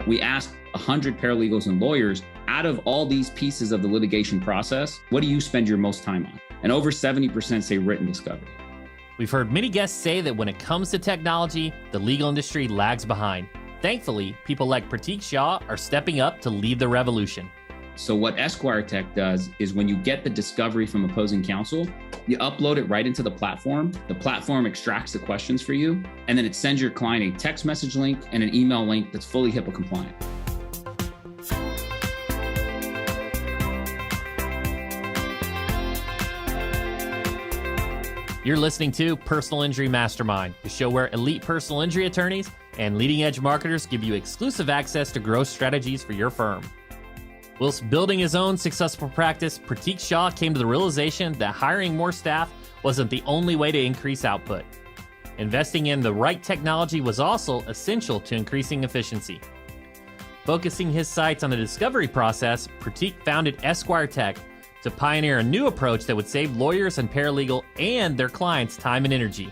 We asked 100 paralegals and lawyers, out of all these pieces of the litigation process, what do you spend your most time on? And over 70% say written discovery. We've heard many guests say that when it comes to technology, the legal industry lags behind. Thankfully, people like Pratik Shah are stepping up to lead the revolution. So what EsquireTek does is when you get the discovery from opposing counsel, you upload it right into the platform. The platform extracts the questions for you, and then it sends your client a text message link and an email link that's fully HIPAA compliant. You're listening to Personal Injury Mastermind, the show where elite personal injury attorneys and leading edge marketers give you exclusive access to growth strategies for your firm. Whilst building his own successful practice, Pratik Shah came to the realization that hiring more staff wasn't the only way to increase output. Investing in the right technology was also essential to increasing efficiency. Focusing his sights on the discovery process, Pratik founded EsquireTek to pioneer a new approach that would save lawyers and paralegal and their clients time and energy.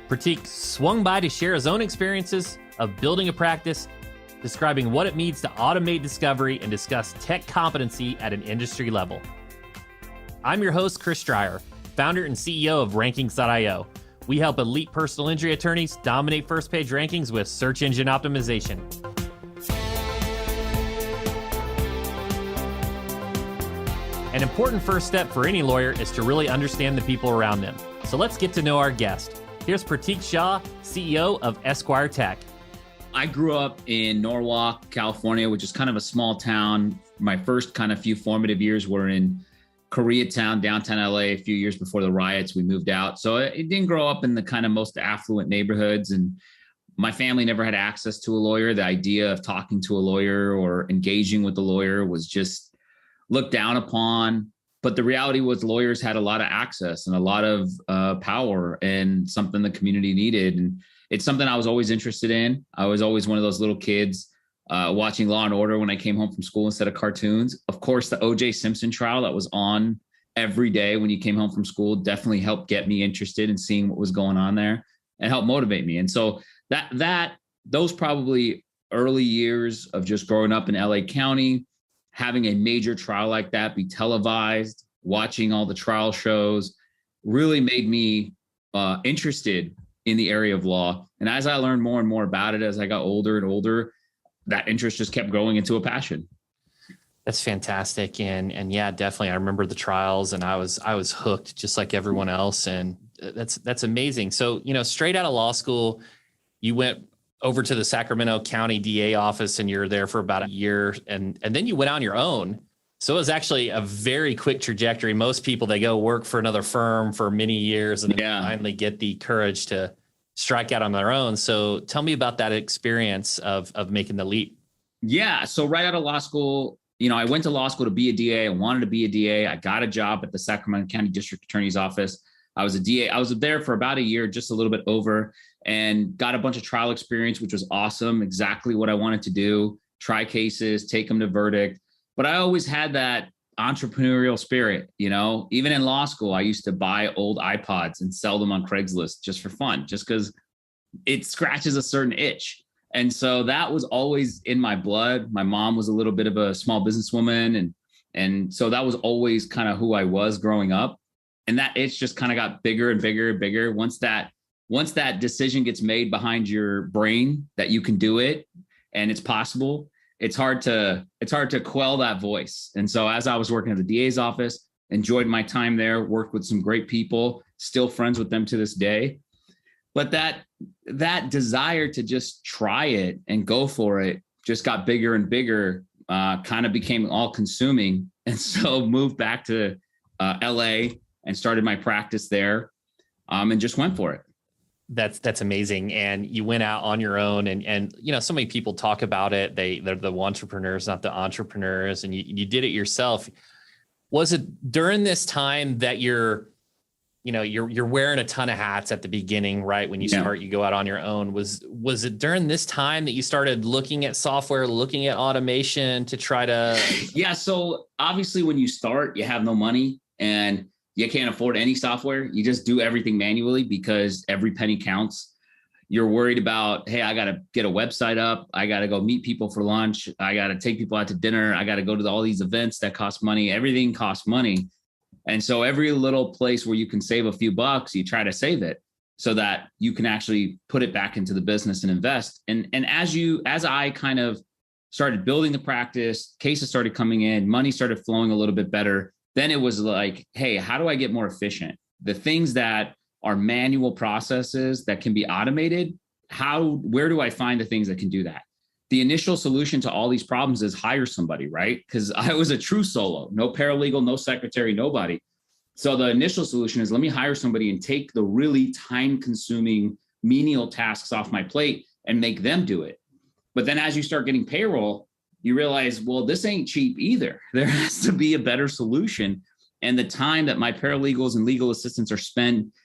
Pratik swung by to share his own experiences of building a practice, describing what it means to automate discovery and discuss tech competency at an industry level. I'm your host, Chris Stryer, founder and CEO of Rankings.io. We help elite personal injury attorneys dominate first page rankings with search engine optimization. An important first step for any lawyer is to really understand the people around them. So let's get to know our guest. Here's Pratik Shah, CEO of EsquireTek. I grew up in Norwalk, California, which is kind of a small town. My first kind of few formative years were in Koreatown, downtown LA. A few years before the riots, we moved out. So it didn't grow up in the kind of most affluent neighborhoods. And my family never had access to a lawyer. The idea of talking to a lawyer or engaging with a lawyer was just looked down upon. But the reality was lawyers had a lot of access and a lot of power, and something the community needed. And it's something I was always interested in. I was always one of those little kids watching Law and Order when I came home from school instead of cartoons. Of course, the O.J. Simpson trial that was on every day when you came home from school definitely helped get me interested in seeing what was going on there and helped motivate me. And so those probably early years of just growing up in LA County, having a major trial like that be televised, watching all the trial shows, really made me interested in the area of law. And as I learned more and more about it, as I got older and older, that interest just kept growing into a passion. That's fantastic. And yeah, definitely. I remember the trials and I was hooked just like everyone else. And that's amazing. So, straight out of law school, you went over to the Sacramento County DA office and you're there for about a year. And then you went on your own. So it was actually a very quick trajectory. Most people, they go work for another firm for many years and then finally get the courage to strike out on their own. So tell me about that experience of making the leap. Yeah. So right out of law school, I went to law school to be a DA. I wanted to be a DA. I got a job at the Sacramento County District Attorney's Office. I was a DA. I was there for about a year, just a little bit over, and got a bunch of trial experience, which was awesome. Exactly what I wanted to do. Try cases, take them to verdict. But I always had that entrepreneurial spirit, even in law school, I used to buy old iPods and sell them on Craigslist just for fun, just because it scratches a certain itch. And so that was always in my blood. My mom was a little bit of a small businesswoman. And so that was always kind of who I was growing up. And that itch just kind of got bigger and bigger and bigger. Once that decision gets made behind your brain that you can do it and it's possible, it's hard to quell that voice. And so as I was working at the DA's office, enjoyed my time there, worked with some great people, still friends with them to this day. But that desire to just try it and go for it just got bigger and bigger, kind of became all consuming. And so moved back to LA and started my practice there, and just went for it. That's amazing. And you went out on your own and so many people talk about it. They're the entrepreneurs, not the entrepreneurs. And you did it yourself. Was it during this time that you're wearing a ton of hats at the beginning, right? When you start, you go out on your own. Was it during this time that you started looking at software, looking at automation to try to? Yeah. So obviously when you start, you have no money and you can't afford any software. You just do everything manually because every penny counts. You're worried about, hey, I got to get a website up. I got to go meet people for lunch. I got to take people out to dinner. I got to go to all these events that cost money. Everything costs money. And so every little place where you can save a few bucks, you try to save it so that you can actually put it back into the business and invest. And as I kind of started building the practice, cases started coming in, money started flowing a little bit better. Then it was like, hey, how do I get more efficient? The things that are manual processes that can be automated, where do I find the things that can do that? The initial solution to all these problems is hire somebody, right? Because I was a true solo, no paralegal, no secretary, nobody. So the initial solution is let me hire somebody and take the really time-consuming menial tasks off my plate and make them do it. But then as you start getting payroll, you realize, well, this ain't cheap either. There has to be a better solution. And the time that my paralegals and legal assistants are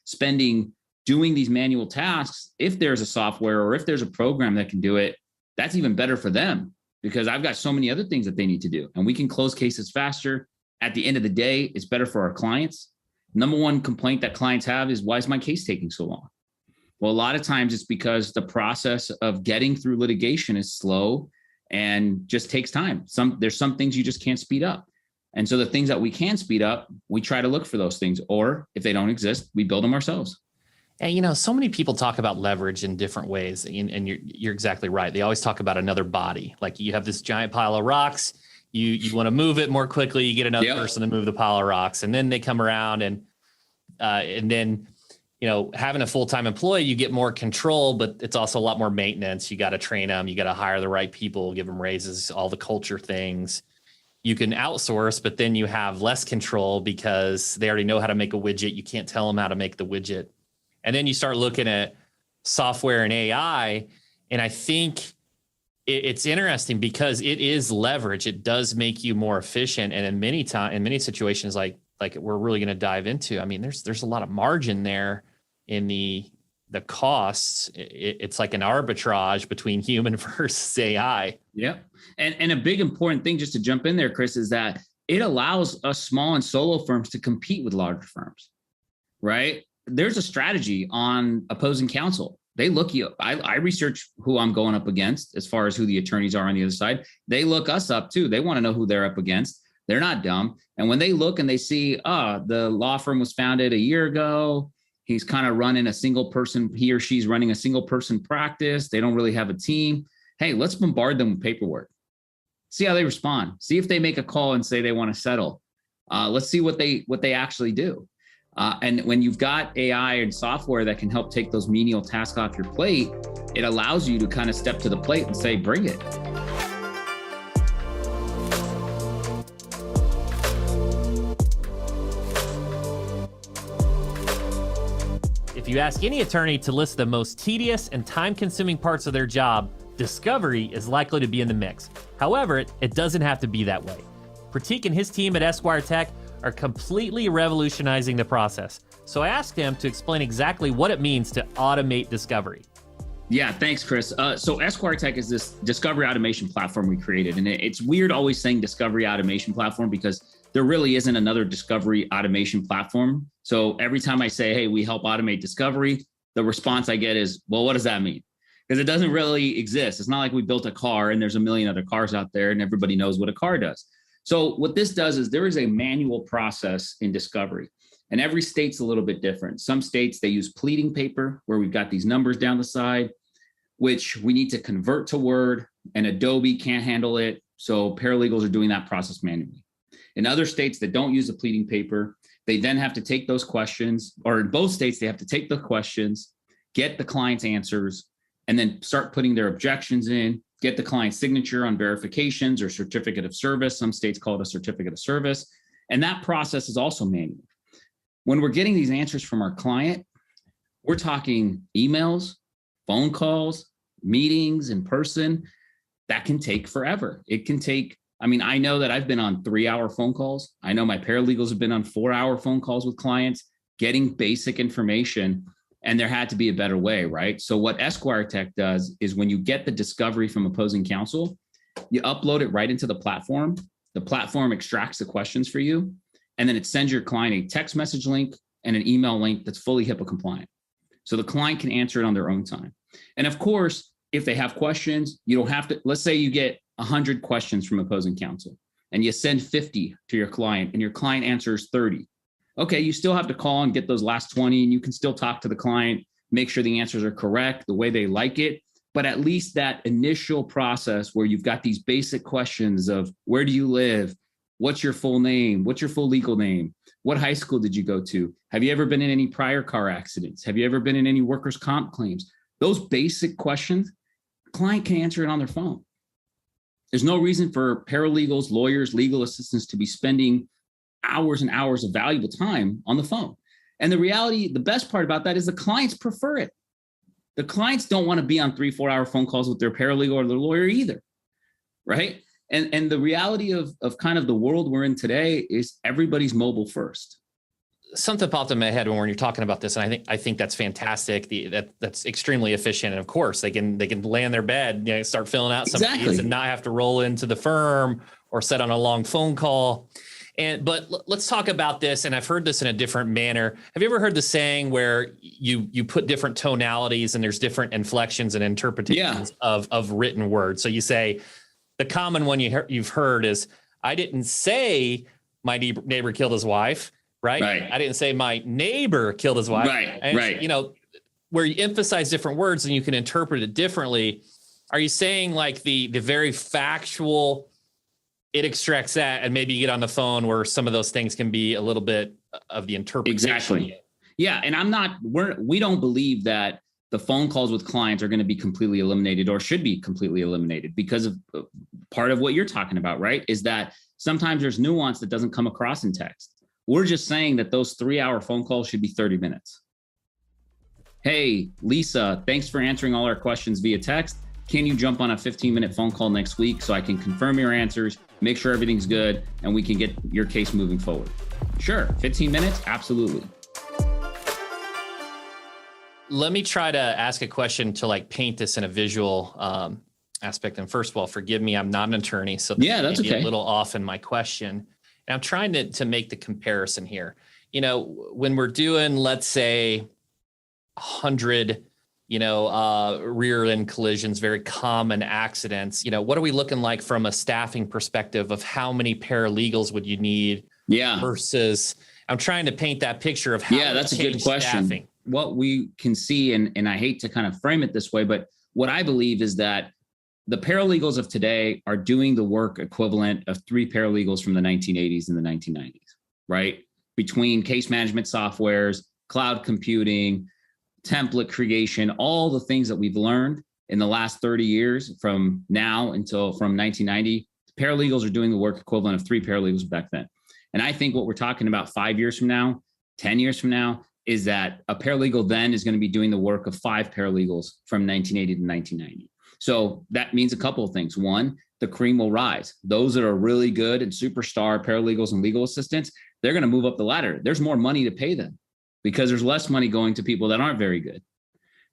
spending doing these manual tasks, if there's a software or if there's a program that can do it, that's even better for them because I've got so many other things that they need to do. And we can close cases faster. At the end of the day, it's better for our clients. Number one complaint that clients have is, why is my case taking so long? Well, a lot of times it's because the process of getting through litigation is slow and just takes time. There's some things you just can't speed up. And so the things that we can speed up, we try to look for those things. Or if they don't exist, we build them ourselves. And, so many people talk about leverage in different ways. And you're exactly right. They always talk about another body. Like you have this giant pile of rocks. You want to move it more quickly. You get another person to move the pile of rocks. And then they come around and then, having a full-time employee, you get more control, but it's also a lot more maintenance. You got to train them. You got to hire the right people, give them raises, all the culture things. You can outsource, but then you have less control because they already know how to make a widget. You can't tell them how to make the widget. And then you start looking at software and AI. And I think it's interesting because it is leverage. It does make you more efficient. And in many situations, like we're really going to dive into, I mean, there's a lot of margin there in the costs. It's like an arbitrage between human versus AI. Yeah. And a big important thing, just to jump in there, Chris, is that it allows us small and solo firms to compete with larger firms, right? There's a strategy on opposing counsel. They look you. I research who I'm going up against as far as who the attorneys are on the other side. They look us up too. They want to know who they're up against. They're not dumb. And when they look and they see, the law firm was founded a year ago, he's kind of running a single person, he or she's running a single person practice. They don't really have a team. Hey, let's bombard them with paperwork. See how they respond. See if they make a call and say they want to settle. Let's see what they actually do. And when you've got AI and software that can help take those menial tasks off your plate, it allows you to kind of step to the plate and say, bring it. If you ask any attorney to list the most tedious and time-consuming parts of their job, discovery is likely to be in the mix. However, it doesn't have to be that way. Pratik and his team at EsquireTek are completely revolutionizing the process. So I asked him to explain exactly what it means to automate discovery. Yeah, thanks, Chris. So EsquireTek is this discovery automation platform we created. And it's weird always saying discovery automation platform because there really isn't another discovery automation platform. So every time I say, hey, we help automate discovery, the response I get is, well, what does that mean? Because it doesn't really exist. It's not like we built a car and there's a million other cars out there and everybody knows what a car does. So what this does is there is a manual process in discovery. And every state's a little bit different. Some states, they use pleading paper where we've got these numbers down the side, which we need to convert to Word, and Adobe can't handle it. So paralegals are doing that process manually. In other states that don't use the pleading paper, they then have to take those questions, or in both states, they have to take the questions, get the client's answers, and then start putting their objections in, get the client's signature on verifications or certificate of service. Some states call it a certificate of service. And that process is also manual. When we're getting these answers from our client, we're talking emails, phone calls, meetings in person. That can take forever. It can take, I know that I've been on 3-hour phone calls. I know my paralegals have been on 4-hour phone calls with clients, getting basic information, and there had to be a better way, right? So what EsquireTek does is when you get the discovery from opposing counsel, you upload it right into the platform. The platform extracts the questions for you, and then it sends your client a text message link and an email link that's fully HIPAA compliant. So the client can answer it on their own time. And of course, if they have questions, you don't have to, let's say you get 100 questions from opposing counsel and you send 50 to your client and your client answers 30. Okay, you still have to call and get those last 20, and you can still talk to the client, make sure the answers are correct, the way they like it. But at least that initial process where you've got these basic questions of where do you live? What's your full name? What's your full legal name? What high school did you go to? Have you ever been in any prior car accidents? Have you ever been in any workers' comp claims? Those basic questions, the client can answer it on their phone. There's no reason for paralegals, lawyers, legal assistants to be spending hours and hours of valuable time on the phone. And the reality, the best part about that is the clients prefer it. The clients don't want to be on 3-4 hour phone calls with their paralegal or their lawyer either, right? And the reality of kind of the world we're in today is everybody's mobile first. Something popped in my head when you're talking about this, and I think that's fantastic. That's extremely efficient, and of course they can lay in their bed, start filling out some of these and not have to roll into the firm or set on a long phone call. But let's talk about this. And I've heard this in a different manner. Have you ever heard the saying where you put different tonalities and there's different inflections and interpretations of written words? So you say, the common one you've heard is, I didn't say my neighbor killed his wife, right? I didn't say my neighbor killed his wife. And where you emphasize different words and you can interpret it differently. Are you saying like the very factual, it extracts that, and maybe you get on the phone where some of those things can be a little bit of the interpretation? Exactly. Yeah. And we don't believe that the phone calls with clients are going to be completely eliminated or should be completely eliminated, because of part of what you're talking about, right? Is that sometimes there's nuance that doesn't come across in text. We're just saying that those 3-hour phone calls should be 30 minutes. Hey, Lisa, thanks for answering all our questions via text. Can you jump on a 15-minute phone call next week so I can confirm your answers, make sure everything's good, and we can get your case moving forward? Sure. 15 minutes? Absolutely. Let me try to ask a question to like paint this in a visual aspect. And first of all, forgive me, I'm not an attorney, so that's okay. A little off in my question. And I'm trying to make the comparison here. When we're doing, let's say, 100 rear end collisions, very common accidents, what are we looking like from a staffing perspective of how many paralegals would you need versus, I'm trying to paint that picture of how that's a good question. Staffing. What we can see, and I hate to kind of frame it this way, but what I believe is that the paralegals of today are doing the work equivalent of 3 paralegals from the 1980s and the 1990s, right? Between case management softwares, cloud computing, template creation, all the things that we've learned in the last 30 years from now until from 1990, paralegals are doing the work equivalent of 3 paralegals back then. And I think what we're talking about 5 years from now, 10 years from now, is that a paralegal then is going to be doing the work of 5 paralegals from 1980 to 1990. So that means a couple of things. One, the cream will rise. Those that are really good and superstar paralegals and legal assistants, they're going to move up the ladder. There's more money to pay them because there's less money going to people that aren't very good,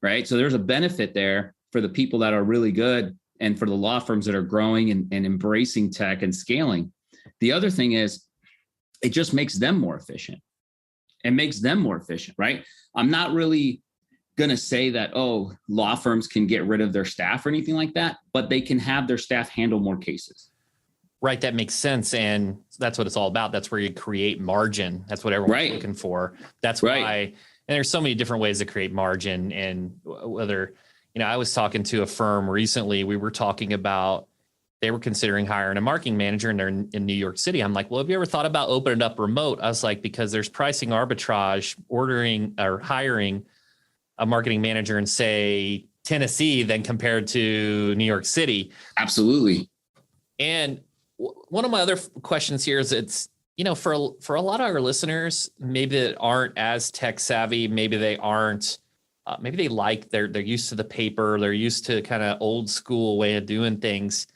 right? So there's a benefit there for the people that are really good and for the law firms that are growing and embracing tech and scaling. The other thing is it just makes them more efficient. It makes them more efficient, right? I'm not really going to say that, law firms can get rid of their staff or anything like that, but they can have their staff handle more cases. Right. That makes sense. And that's what it's all about. That's where you create margin. That's what everyone's looking for. That's why, and there's so many different ways to create margin. And whether, I was talking to a firm recently, we were talking about, they were considering hiring a marketing manager and they're in New York City. I'm like, well, have you ever thought about opening up remote? I was like, because there's pricing arbitrage ordering or hiring a marketing manager in, say, Tennessee than compared to New York City. Absolutely. And one of my other questions here is it's, for a lot of our listeners, maybe that aren't as tech savvy, maybe they aren't, maybe they like, they're used to the paper, they're used to kind of old school way of doing things.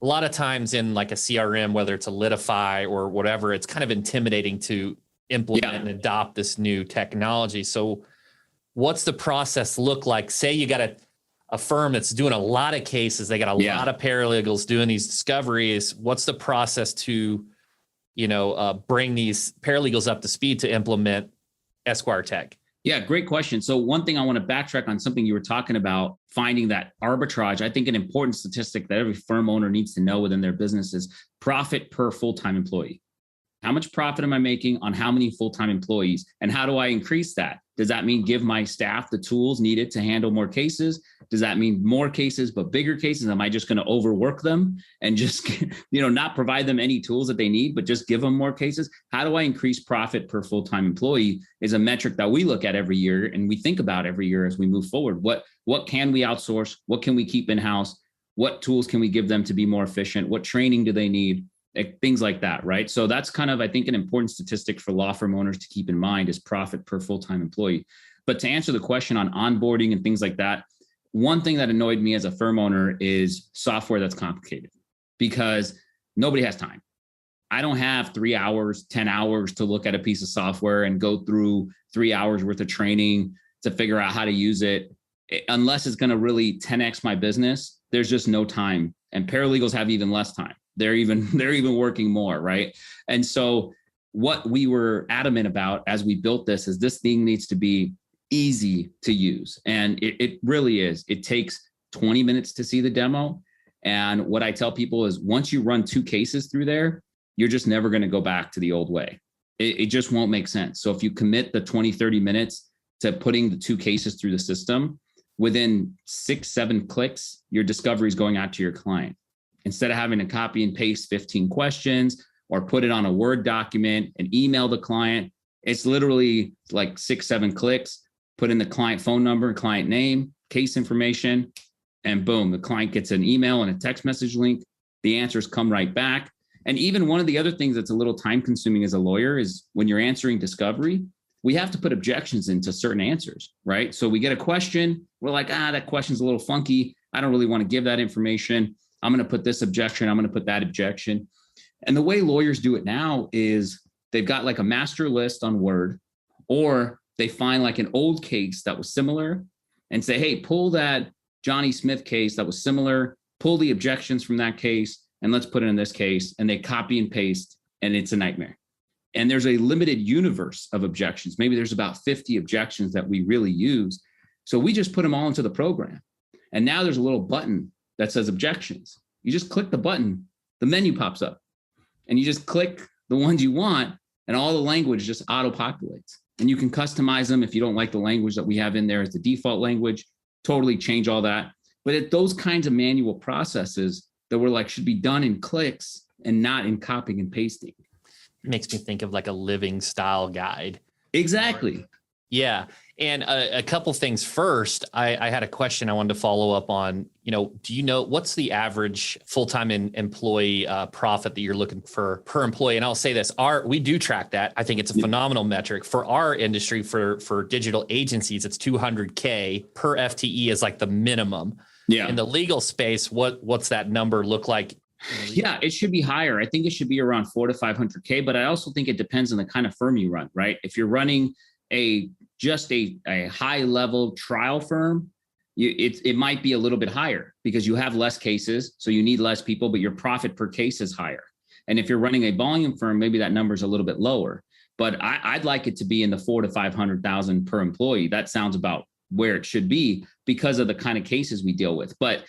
A lot of times in like a CRM, whether it's a Litify or whatever, it's kind of intimidating to implement and adopt this new technology. So what's the process look like? Say you got a firm that's doing a lot of cases. They got a lot of paralegals doing these discoveries. What's the process to, bring these paralegals up to speed to implement EsquireTek? Yeah, great question. So one thing I want to backtrack on something you were talking about, finding that arbitrage. I think an important statistic that every firm owner needs to know within their business is profit per full-time employee. How much profit am I making on how many full-time employees? And how do I increase that? Does that mean give my staff the tools needed to handle more cases? Does that mean more cases, but bigger cases? Am I just going to overwork them and just, not provide them any tools that they need, but just give them more cases? How do I increase profit per full-time employee is a metric that we look at every year and we think about every year as we move forward. What can we outsource? What can we keep in-house? What tools can we give them to be more efficient? What training do they need? Things like that, right? So that's kind of, I think, an important statistic for law firm owners to keep in mind is profit per full-time employee. But to answer the question on onboarding and things like that, one thing that annoyed me as a firm owner is software that's complicated because nobody has time. I don't have 3 hours, 10 hours to look at a piece of software and go through 3 hours worth of training to figure out how to use it. Unless it's going to really 10x my business, there's just no time. And paralegals have even less time. They're even working more, right? And so what we were adamant about as we built this is this thing needs to be easy to use. And it really is. It takes 20 minutes to see the demo. And what I tell people is once you run 2 cases through there, you're just never going to go back to the old way. It just won't make sense. So if you commit the 20, 30 minutes to putting the 2 cases through the system, within 6, 7 clicks, your discovery is going out to your client. Instead of having to copy and paste 15 questions or put it on a Word document and email the client, it's literally like 6, 7 clicks, put in the client phone number, client name, case information, and boom, the client gets an email and a text message link. The answers come right back. And even one of the other things that's a little time consuming as a lawyer is when you're answering discovery, we have to put objections into certain answers, right? So we get a question, we're like, that question's a little funky. I don't really want to give that information. I'm going to put this objection. I'm going to put that objection. And the way lawyers do it now is they've got like a master list on Word, or they find like an old case that was similar and say, hey, pull that Johnny Smith case that was similar, pull the objections from that case, and let's put it in this case. And they copy and paste, and it's a nightmare. And there's a limited universe of objections. Maybe there's about 50 objections that we really use. So we just put them all into the program. And now there's a little button that says objections. You just click the button, the menu pops up, and you just click the ones you want, and all the language just auto-populates. And you can customize them if you don't like the language that we have in there as the default language, totally change all that. But those kinds of manual processes that we're like should be done in clicks and not in copying and pasting. It makes me think of like a living style guide. Exactly. Yeah. And a couple things. First, I had a question I wanted to follow up on. Do you know what's the average full-time employee profit that you're looking for per employee? And I'll say this, we do track that. I think it's a phenomenal metric for our industry. For digital agencies, it's $200K per FTE is like the minimum. Yeah. In the legal space, what's that number look like? Yeah, it should be higher. I think it should be around 400 to 500K, but I also think it depends on the kind of firm you run, right? If you're running a high level trial firm, it might be a little bit higher because you have less cases, so you need less people, but your profit per case is higher. And if you're running a volume firm, maybe that number is a little bit lower. But I'd like it to be in the 400 to 500,000 per employee. That sounds about where it should be because of the kind of cases we deal with. But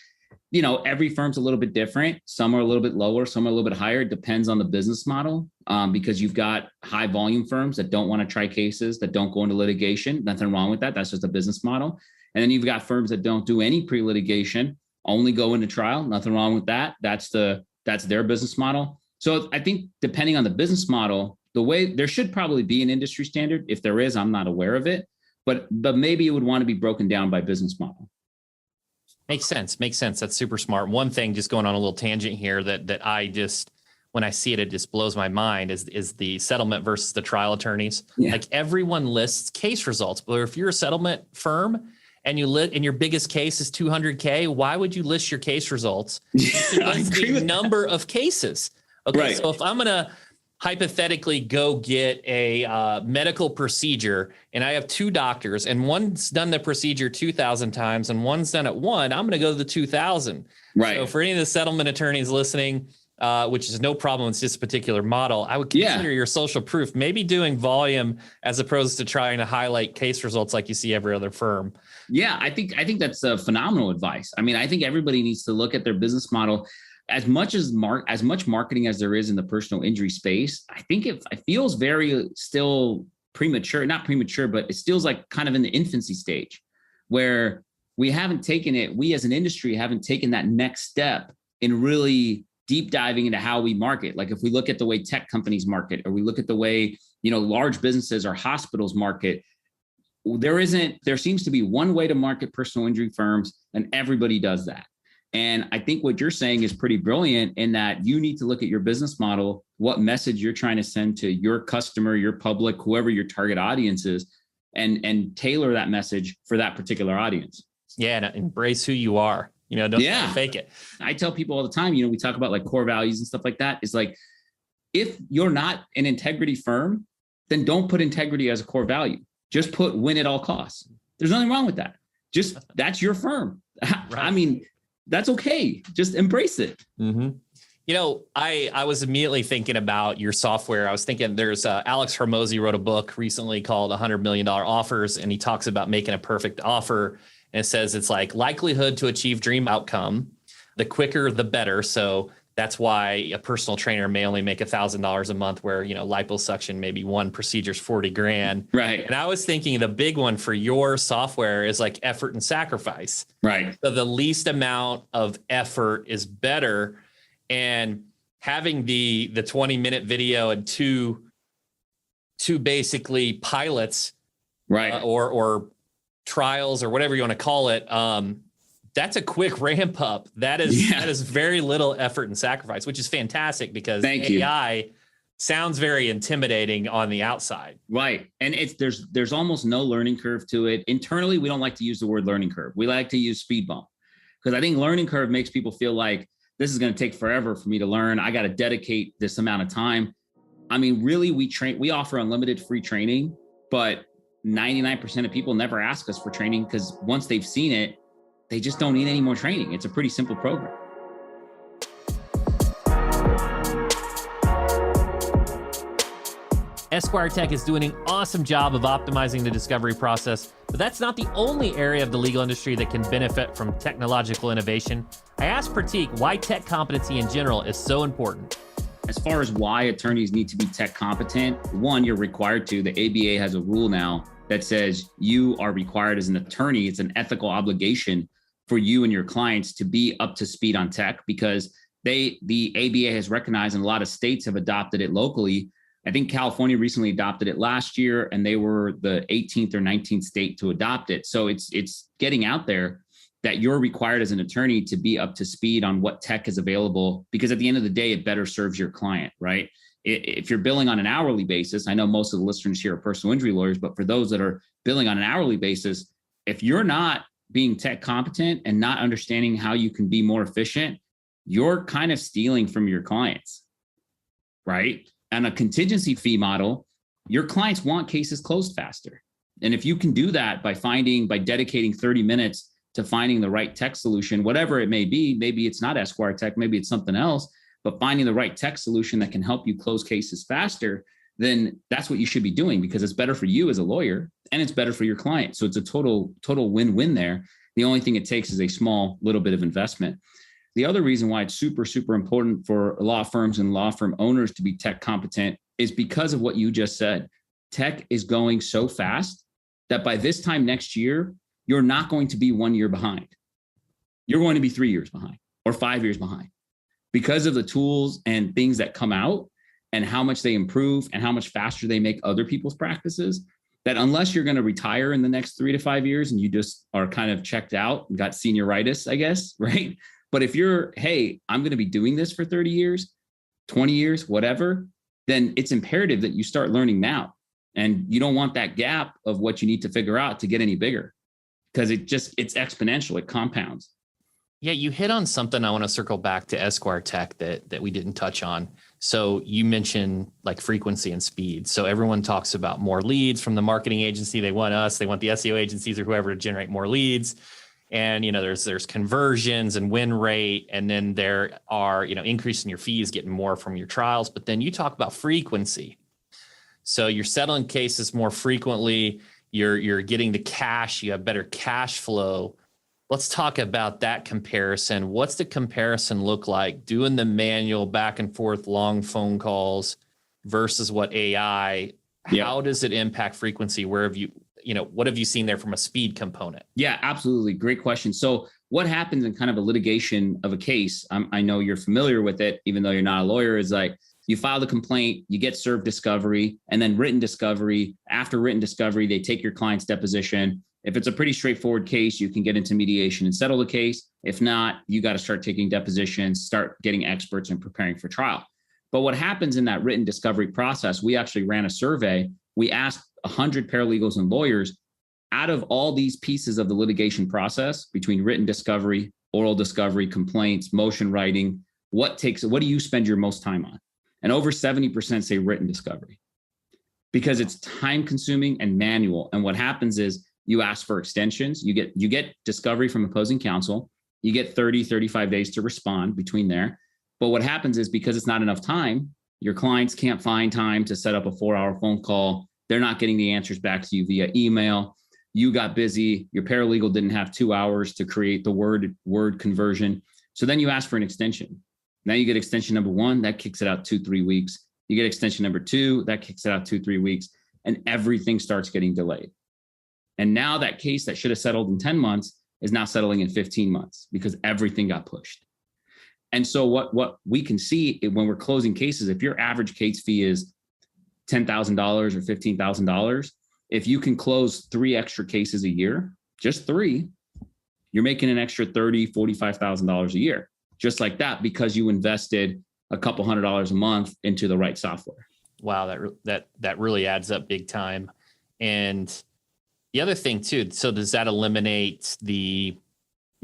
every firm's a little bit different. Some are a little bit lower, some are a little bit higher. It depends on the business model because you've got high volume firms that don't want to try cases, that don't go into litigation. Nothing wrong with that. That's just a business model. And then you've got firms that don't do any pre-litigation, only go into trial. Nothing wrong with that. That's their business model. So I think depending on the business model, there should probably be an industry standard. If there is, I'm not aware of it, but maybe it would want to be broken down by business model. Makes sense. That's super smart. One thing, just going on a little tangent here that I just, when I see it, it just blows my mind is the settlement versus the trial attorneys. Yeah. Like everyone lists case results, but if you're a settlement firm and your biggest case is 200K, why would you list your case results? The number of cases. Okay. Right. So if I'm going to hypothetically go get a medical procedure and I have 2 doctors and one's done the procedure 2,000 times and one's done it 1, I'm going to go to the 2,000. Right. So for any of the settlement attorneys listening, which is no problem with this particular model, I would consider your social proof maybe doing volume as opposed to trying to highlight case results like you see every other firm. Yeah, I think that's a phenomenal advice. I mean, I think everybody needs to look at their business model as much marketing as there is in the personal injury space. I think it feels very still premature, not premature, but it feels like kind of in the infancy stage where we as an industry haven't taken that next step in really deep diving into how we market. Like if we look at the way tech companies market, or we look at the way, large businesses or hospitals market, there seems to be one way to market personal injury firms, and everybody does that. And I think what you're saying is pretty brilliant in that you need to look at your business model, what message you're trying to send to your customer, your public, whoever your target audience is, and tailor that message for that particular audience. Yeah, and embrace who you are. Don't try to fake it. I tell people all the time, we talk about like core values and stuff like that. It's like, if you're not an integrity firm, then don't put integrity as a core value. Just put win at all costs. There's nothing wrong with that. Just that's your firm. Right. I mean, that's okay. Just embrace it. Mm-hmm. I was immediately thinking about your software. I was thinking there's Alex Hormozy wrote a book recently called $100 Million Offers, and he talks about making a perfect offer. And it says it's like likelihood to achieve dream outcome. The quicker, the better. So that's why a personal trainer may only make $1,000 a month, where, liposuction, maybe one procedure's $40,000. Right. And I was thinking the big one for your software is like effort and sacrifice. Right. So the least amount of effort is better. And having the 20-minute video and two basically pilots, right, or trials or whatever you want to call it, that's a quick ramp up. That is very little effort and sacrifice, which is fantastic because AI sounds very intimidating on the outside. Right. And there's almost no learning curve to it. Internally, we don't like to use the word learning curve. We like to use speed bump, because I think learning curve makes people feel like this is going to take forever for me to learn. I got to dedicate this amount of time. I mean, really, we offer unlimited free training, but 99% of people never ask us for training, because once they've seen it, they just don't need any more training. It's a pretty simple program. EsquireTek is doing an awesome job of optimizing the discovery process, but that's not the only area of the legal industry that can benefit from technological innovation. I asked Pratik why tech competency in general is so important. As far as why attorneys need to be tech competent, one, you're required to. The ABA has a rule now that says you are required as an attorney. It's an ethical obligation for you and your clients to be up to speed on tech, because the ABA has recognized, and a lot of states have adopted it locally. I think California recently adopted it last year, and they were the 18th or 19th state to adopt it. So it's getting out there that you're required as an attorney to be up to speed on what tech is available, because at the end of the day, it better serves your client, right? If you're billing on an hourly basis, I know most of the listeners here are personal injury lawyers, but for those that are billing on an hourly basis, if you're not being tech competent and not understanding how you can be more efficient, you're kind of stealing from your clients, right? And a contingency fee model, your clients want cases closed faster. And if you can do that by dedicating 30 minutes to finding the right tech solution, whatever it may be, maybe it's not EsquireTek, maybe it's something else, but finding the right tech solution that can help you close cases faster, then that's what you should be doing, because it's better for you as a lawyer and it's better for your client. So it's a total win-win there. The only thing it takes is a small little bit of investment. The other reason why it's super, super important for law firms and law firm owners to be tech competent is because of what you just said. Tech is going so fast that by this time next year, you're not going to be 1 year behind. You're going to be 3 years behind or 5 years behind, because of the tools and things that come out and how much they improve and how much faster they make other people's practices, that unless you're going to retire in the next 3 to 5 years and you just are kind of checked out and got senioritis, I guess, right? But if you're, hey, I'm going to be doing this for 30 years, 20 years, whatever, then it's imperative that you start learning now. And you don't want that gap of what you need to figure out to get any bigger, because it's exponential, it compounds. Yeah, you hit on something I want to circle back to EsquireTek that we didn't touch on. So you mentioned like frequency and speed. So everyone talks about more leads from the marketing agency. They want the SEO agencies or whoever to generate more leads. And, there's conversions and win rate, and then there are, increasing your fees, getting more from your trials. But then you talk about frequency. So you're settling cases more frequently. You're getting the cash. You have better cash flow. Let's talk about that comparison. What's the comparison look like doing the manual back and forth long phone calls versus what AI? Yeah. How does it impact frequency? Where have you, what have you seen there from a speed component? Yeah, absolutely. Great question. So what happens in kind of a litigation of a case, I know you're familiar with it, even though you're not a lawyer, is like you file the complaint, you get served discovery, and then written discovery. After written discovery, they take your client's deposition. If it's a pretty straightforward case, you can get into mediation and settle the case. If not, you got to start taking depositions, start getting experts and preparing for trial. But what happens in that written discovery process, we actually ran a survey. We asked 100 paralegals and lawyers, out of all these pieces of the litigation process, between written discovery, oral discovery, complaints, motion writing, what do you spend your most time on? And over 70% say written discovery, because it's time consuming and manual. And what happens is you ask for extensions, you get discovery from opposing counsel, you get 30, 35 days to respond between there. But what happens is, because it's not enough time, your clients can't find time to set up a 4-hour phone call. They're not getting the answers back to you via email. You got busy. Your paralegal didn't have 2 hours to create the word conversion. So then you ask for an extension. Now you get extension number 1, that kicks it out 2-3 weeks. You get extension number 2, that kicks it out 2-3 weeks, and everything starts getting delayed. And now that case that should have settled in 10 months is now settling in 15 months because everything got pushed. And so what we can see when we're closing cases, if your average case fee is $10,000 or $15,000, if you can close 3 extra cases a year, just 3, you're making an extra $30,000, $45,000 a year, just like that, because you invested a couple $100 a month into the right software. Wow, that really adds up big time. And the other thing too, so does that eliminate the,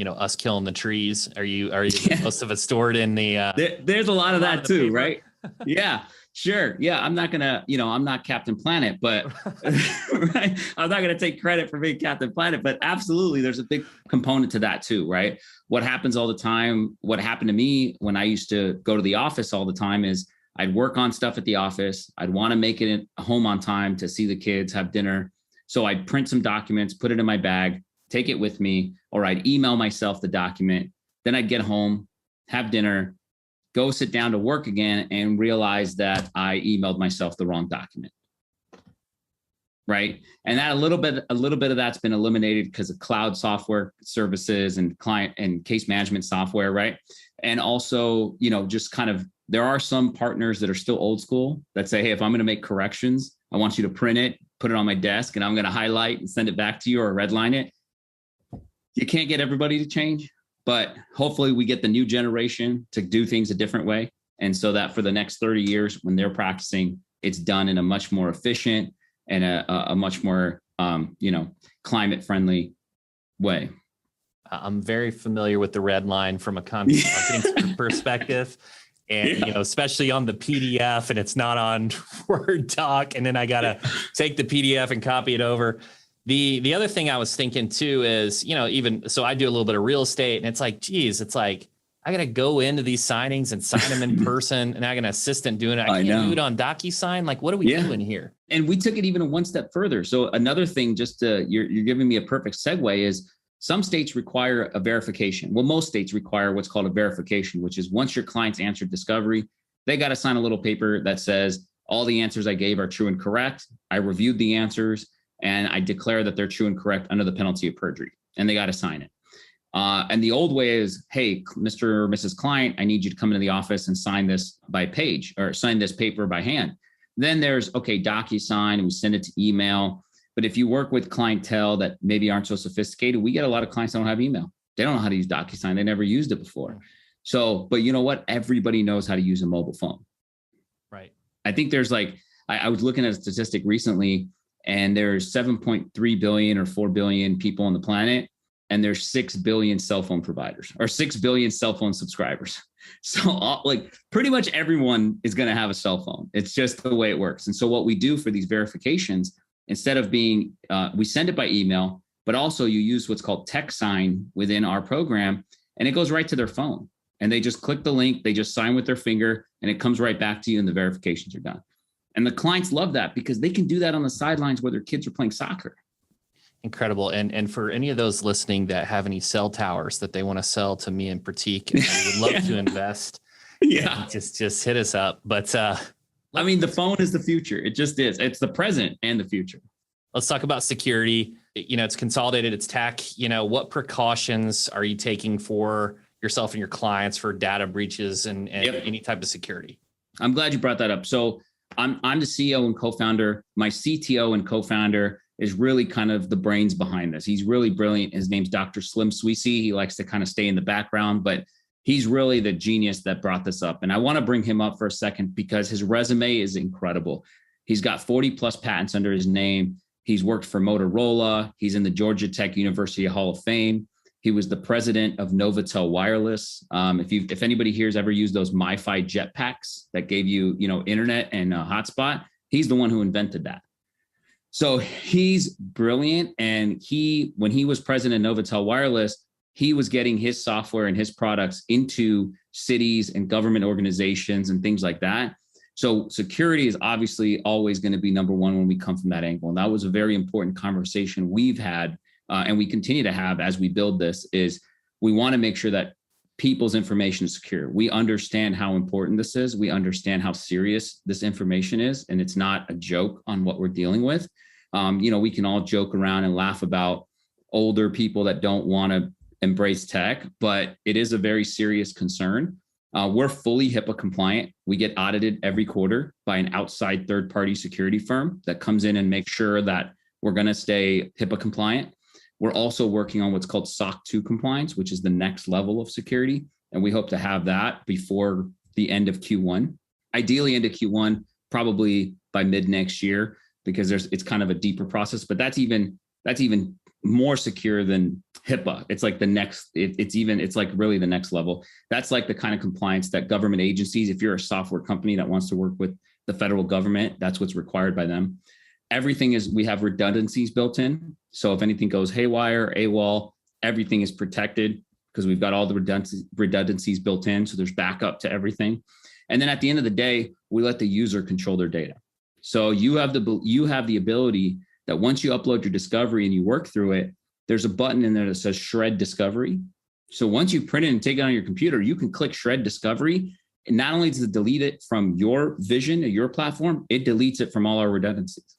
us killing the trees? Are you most of it stored in the there's a lot of that too, right? Yeah, sure. Yeah. I'm not gonna, I'm not Captain Planet, but right? I'm not gonna take credit for being Captain Planet, but absolutely there's a big component to that too, right? What happens all the time, what happened to me when I used to go to the office all the time is I'd work on stuff at the office. I'd want to make it home on time to see the kids, have dinner. So I'd print some documents, put it in my bag, take it with me, or I'd email myself the document. Then I'd get home, have dinner, go sit down to work again, and realize that I emailed myself the wrong document. Right. And that a little bit of that's been eliminated because of cloud software services and client and case management software. Right. And also, just kind of, there are some partners that are still old school that say, hey, if I'm going to make corrections, I want you to print it, put it on my desk, and I'm going to highlight and send it back to you or redline it. You can't get everybody to change, but hopefully we get the new generation to do things a different way. And so that for the next 30 years, when they're practicing, it's done in a much more efficient and a much more, climate friendly way. I'm very familiar with the red line from a content marketing perspective. And, especially on the PDF, and it's not on Word doc. And then I got to take the PDF and copy it over. The other thing I was thinking too is, even so I do a little bit of real estate, and it's like, I got to go into these signings and sign them in person, and I got an assistant doing it. I can't do it on DocuSign. Like, what are we doing here? And we took it even one step further. So another thing, you're giving me a perfect segue, is some states require a verification. Well, most states require what's called a verification, which is once your client's answered discovery, they got to sign a little paper that says all the answers I gave are true and correct. I reviewed the answers and I declare that they're true and correct under the penalty of perjury, and they got to sign it. And the old way is, hey, Mr. or Mrs. Client, I need you to come into the office and sign this by page, or sign this paper by hand. Then there's, DocuSign, and we send it to email. But if you work with clientele that maybe aren't so sophisticated, we get a lot of clients that don't have email. They don't know how to use DocuSign. They never used it before. So, but you know what? Everybody knows how to use a mobile phone. Right. I think there's I was looking at a statistic recently, and there's 7.3 billion or 4 billion people on the planet. And there's 6 billion cell phone providers, or 6 billion cell phone subscribers. So pretty much everyone is going to have a cell phone. It's just the way it works. And so what we do for these verifications, instead of we send it by email, but also you use what's called tech sign within our program, and it goes right to their phone. And they just click the link, they just sign with their finger, and it comes right back to you and the verifications are done. And the clients love that because they can do that on the sidelines where their kids are playing soccer. Incredible. And for any of those listening that have any cell towers that they want to sell to me and Pratik, and we would love to invest. Yeah. Just hit us up. But I mean, the phone is the future. It just is. It's the present and the future. Let's talk about security. It's consolidated, it's tech. What precautions are you taking for yourself and your clients for data breaches and any type of security? I'm glad you brought that up. So I'm the CEO and co-founder. My CTO and co-founder is really kind of the brains behind this. He's really brilliant. His name's Dr. Slim Sweezy. He likes to kind of stay in the background, but he's really the genius that brought this up. And I want to bring him up for a second because his resume is incredible. He's got 40 plus patents under his name. He's worked for Motorola. He's in the Georgia Tech University Hall of Fame. He was the president of Novatel Wireless. If anybody here has ever used those MiFi jetpacks that gave you, internet and hotspot, he's the one who invented that. So he's brilliant. And when he was president of Novatel Wireless, he was getting his software and his products into cities and government organizations and things like that. So security is obviously always going to be number one when we come from that angle. And that was a very important conversation we've had and we continue to have as we build this, is we want to make sure that people's information is secure. We understand how important this is. We understand how serious this information is, and it's not a joke on what we're dealing with. We can all joke around and laugh about older people that don't want to embrace tech, but it is a very serious concern. We're fully HIPAA compliant. We get audited every quarter by an outside third-party security firm that comes in and makes sure that we're going to stay HIPAA compliant. We're also working on what's called SOC 2 compliance, which is the next level of security. And we hope to have that before the end of Q1, ideally into Q1, probably by mid next year, because it's kind of a deeper process, but that's even more secure than HIPAA. It's like the next, it's like really the next level. That's like the kind of compliance that government agencies, if you're a software company that wants to work with the federal government, that's what's required by them. Everything we have redundancies built in. So if anything goes haywire, AWOL, everything is protected because we've got all the redundancies built in. So there's backup to everything. And then at the end of the day, we let the user control their data. So you have the ability that once you upload your discovery and you work through it, there's a button in there that says shred discovery. So once you print it and take it on your computer, you can click shred discovery. And not only does it delete it from your vision or your platform, it deletes it from all our redundancies.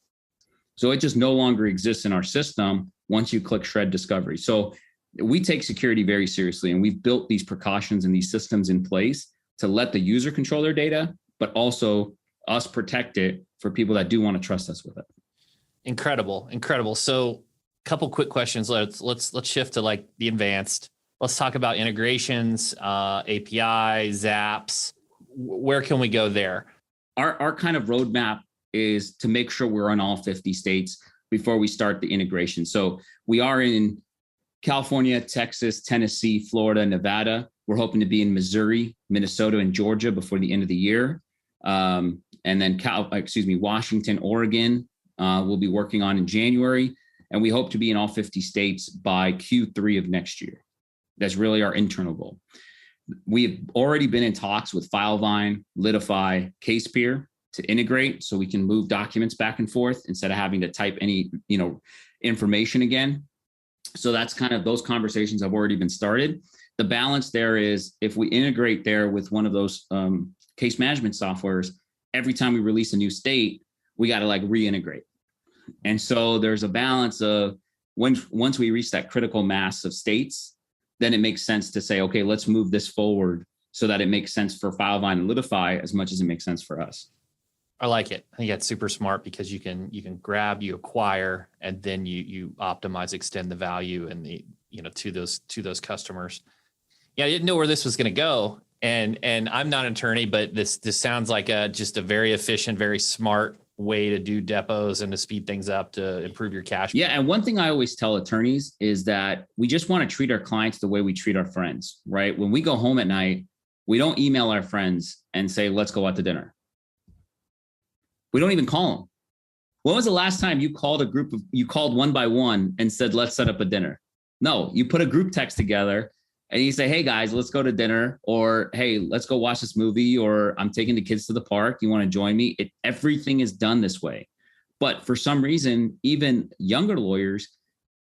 So it just no longer exists in our system once you click shred discovery. So we take security very seriously, and we've built these precautions and these systems in place to let the user control their data, but also us protect it for people that do want to trust us with it. Incredible. So a couple quick questions. Let's shift to like the advanced. Let's talk about integrations, APIs, apps. Where can we go there? Our kind of roadmap is to make sure we're in all 50 states before we start the integration. So we are in California, Texas, Tennessee, Florida, Nevada. We're hoping to be in Missouri, Minnesota, and Georgia before the end of the year. And then Washington, Oregon, we'll be working on in January. And we hope to be in all 50 states by Q3 of next year. That's really our internal goal. We've already been in talks with Filevine, Litify, CasePeer to integrate so we can move documents back and forth instead of having to type any, information again. So that's kind of, those conversations have already been started. The balance there is if we integrate there with one of those case management softwares, every time we release a new state, we got to like reintegrate. And so there's a balance of once we reach that critical mass of states, then it makes sense to say, okay, let's move this forward so that it makes sense for Filevine and Litify as much as it makes sense for us. I like it. I think that's super smart because you can grab, you acquire, and then you optimize, extend the value and to those customers. Yeah, I didn't know where this was going to go, and I'm not an attorney, but this sounds like just a very efficient, very smart way to do depots and to speed things up to improve your cash. Yeah, and one thing I always tell attorneys is that we just want to treat our clients the way we treat our friends, right? When we go home at night, we don't email our friends and say, let's go out to dinner. We don't even call them. When was the last time you called one by one and said, let's set up a dinner? No, you put a group text together and you say, hey guys, let's go to dinner, or hey, let's go watch this movie, or I'm taking the kids to the park. You want to join me? Everything is done this way. But for some reason, even younger lawyers,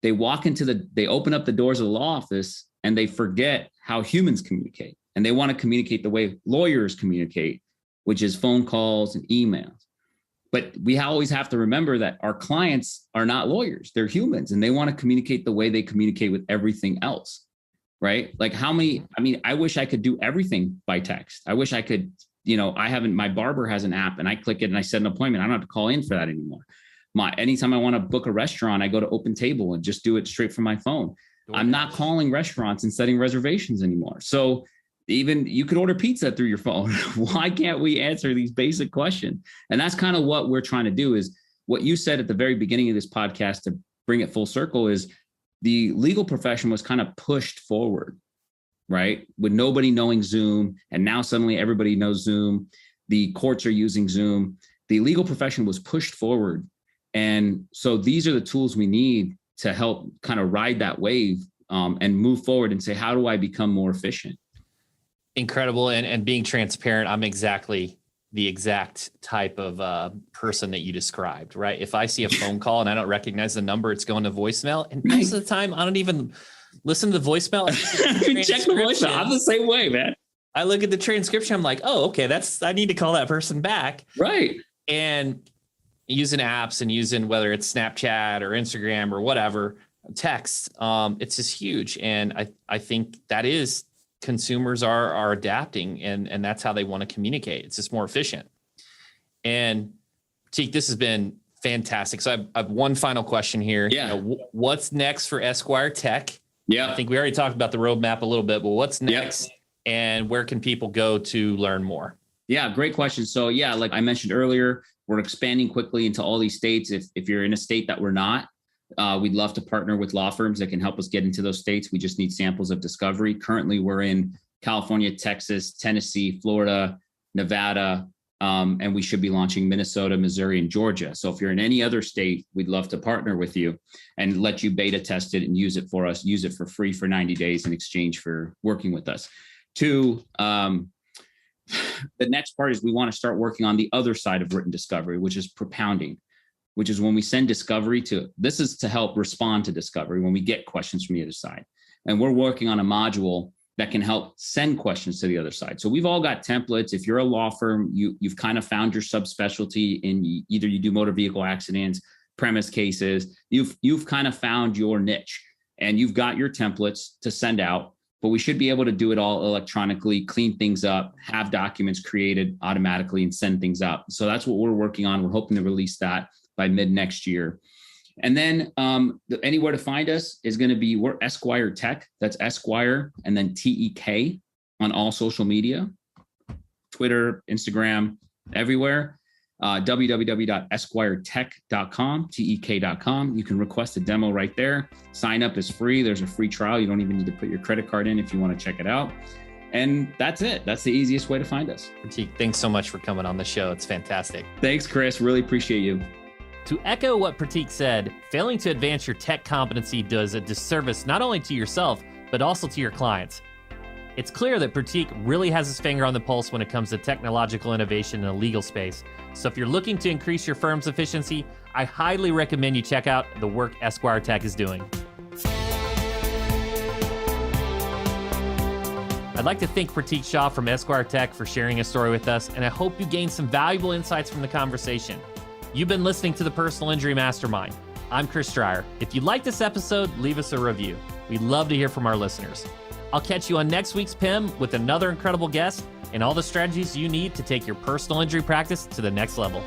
they open up the doors of the law office and they forget how humans communicate. And they want to communicate the way lawyers communicate, which is phone calls and emails. But we always have to remember that our clients are not lawyers. They're humans, and they want to communicate the way they communicate with everything else, right? Like I wish I could do everything by text. I wish I could, my barber has an app and I click it and I set an appointment. I don't have to call in for that anymore. Anytime I want to book a restaurant, I go to Open Table and just do it straight from my phone. I'm not calling restaurants and setting reservations anymore. So even you could order pizza through your phone. Why can't we answer these basic questions? And that's kind of what we're trying to do. Is what you said at the very beginning of this podcast, to bring it full circle, is the legal profession was kind of pushed forward, right? With nobody knowing Zoom. And now suddenly everybody knows Zoom. The courts are using Zoom. The legal profession was pushed forward. And so these are the tools we need to help kind of ride that wave and move forward and say, how do I become more efficient? Incredible. And being transparent, I'm exactly the exact type of person that you described, right? If I see a phone call and I don't recognize the number, it's going to voicemail. And most of the time, I don't even listen to the voicemail. Check the voicemail. I'm the same way, man. I look at the transcription. I'm like, oh, okay, I need to call that person back. Right. And using apps and using whether it's Snapchat or Instagram or whatever, text, it's just huge. And I think that is, consumers are adapting, and that's how they want to communicate. It's just more efficient. And Pratik, this has been fantastic. So I have one final question here. Yeah. What's next for EsquireTek? Yeah. I think we already talked about the roadmap a little bit, but what's next? Yep. And where can people go to learn more? Yeah, great question. So yeah, like I mentioned earlier, we're expanding quickly into all these states. If you're in a state that we're not, we'd love to partner with law firms that can help us get into those states. We just need samples of discovery. Currently, we're in California, Texas, Tennessee, Florida, Nevada, and we should be launching Minnesota, Missouri, and Georgia. So if you're in any other state, we'd love to partner with you and let you beta test it and use it for us. Use it for free for 90 days in exchange for working with us. Two, the next part is we want to start working on the other side of written discovery, which is propounding, which is when we send discovery this is to help respond to discovery when we get questions from the other side. And we're working on a module that can help send questions to the other side. So we've all got templates. If you're a law firm, you've kind of found your subspecialty in either you do motor vehicle accidents, premise cases, you've kind of found your niche and you've got your templates to send out. But we should be able to do it all electronically, clean things up, have documents created automatically and send things out. So that's what we're working on. We're hoping to release that by mid next year. And then anywhere to find us is going to be, we're EsquireTek. That's Esquire and then TEK on all social media, Twitter, Instagram, everywhere. www.esquiretek.com, TEK.com. You can request a demo right there. Sign up is free. There's a free trial. You don't even need to put your credit card in if you want to check it out. And that's it. That's the easiest way to find us. Pratik, thanks so much for coming on the show. It's fantastic. Thanks, Chris. Really appreciate you. To echo what Pratik said, failing to advance your tech competency does a disservice not only to yourself, but also to your clients. It's clear that Pratik really has his finger on the pulse when it comes to technological innovation in the legal space. So if you're looking to increase your firm's efficiency, I highly recommend you check out the work EsquireTek is doing. I'd like to thank Pratik Shah from EsquireTek for sharing his story with us, and I hope you gained some valuable insights from the conversation. You've been listening to the Personal Injury Mastermind. I'm Chris Dreyer. If you like this episode, leave us a review. We'd love to hear from our listeners. I'll catch you on next week's PIM with another incredible guest and all the strategies you need to take your personal injury practice to the next level.